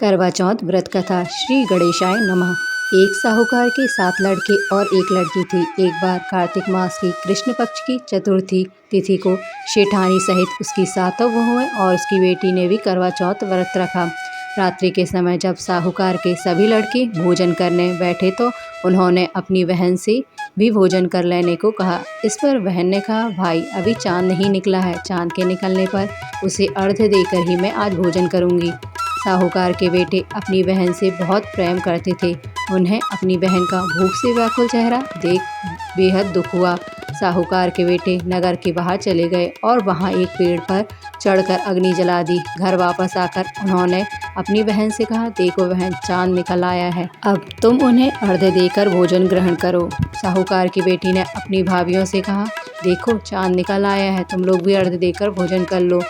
करवा चौथ व्रत कथा। श्री गणेशाय नमः। एक साहूकार के 7 लड़के और 1 लड़की थी। एक बार कार्तिक मास की कृष्ण पक्ष की चतुर्थी तिथि को शेठानी सहित उसकी 7 बहुएं और उसकी बेटी ने भी करवा चौथ व्रत रखा। रात्रि के समय जब साहूकार के सभी लड़के भोजन करने बैठे तो उन्होंने अपनी बहन से भी भोजन कर लेने को कहा। इस पर बहन ने कहा, भाई अभी चांद नहीं निकला है, चांद के निकलने पर उसे अर्घ देकर ही मैं आज भोजन करूंगी। साहूकार के बेटे अपनी बहन से बहुत प्रेम करते थे। उन्हें अपनी बहन का भूख से व्याकुल चेहरा देख बेहद दुख हुआ। साहूकार के बेटे नगर के बाहर चले गए और वहां एक पेड़ पर चढ़कर अग्नि जला दी। घर वापस आकर उन्होंने अपनी बहन से कहा, देखो बहन, चांद निकल आया है, अब तुम उन्हें अर्घ देकर भोजन ग्रहण करो। साहूकार की बेटी ने अपनी भाभियों से कहा, देखो चांद निकल आया है, तुम लोग भी अर्घ देकर भोजन कर लो।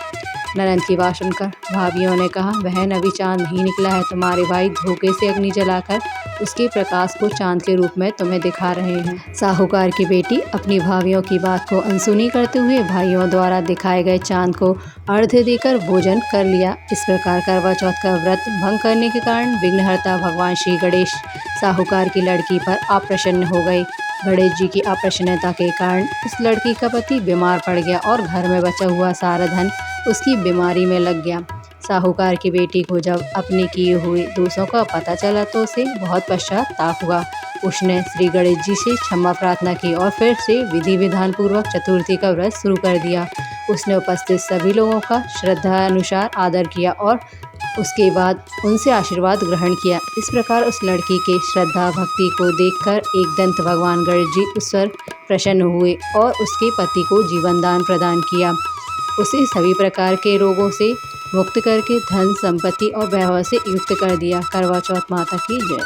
ननद की बात सुनकर भाभियों ने कहा, बहन अभी चांद नहीं निकला है, तुम्हारे भाई धोखे से अग्नि जलाकर उसके प्रकाश को चांद के रूप में तुम्हें दिखा रहे हैं। साहूकार की बेटी अपनी भाभियों की बात को अनसुनी करते हुए भाइयों द्वारा दिखाए गए चांद को अर्घ देकर भोजन कर लिया। इस प्रकार करवा चौथ का व्रत भंग करने के कारण विघ्नहर्ता भगवान श्री गणेश साहूकार की लड़की पर अप्रसन्न हो गए। गणेश जी की अप्रसन्नता के कारण उस लड़की का पति बीमार पड़ गया और घर में बचा हुआ सारा धन उसकी बीमारी में लग गया। साहूकार की बेटी को जब अपने किए हुए दोषों का पता चला तो उसे बहुत पश्चाताप हुआ। उसने श्री गणेश जी से क्षमा प्रार्थना की और फिर से विधि विधान पूर्वक चतुर्थी का व्रत शुरू कर दिया। उसने उपस्थित सभी लोगों का श्रद्धा अनुसार आदर किया और उसके बाद उनसे आशीर्वाद ग्रहण किया। इस प्रकार उस लड़की के श्रद्धा भक्ति को देखकर एकदंत भगवान गणेश जी उस पर प्रसन्न हुए और उसके पति को जीवन दान प्रदान किया। उसे सभी प्रकार के रोगों से मुक्त करके धन संपत्ति और वैभव से युक्त कर दिया। करवा चौथ माता की जय।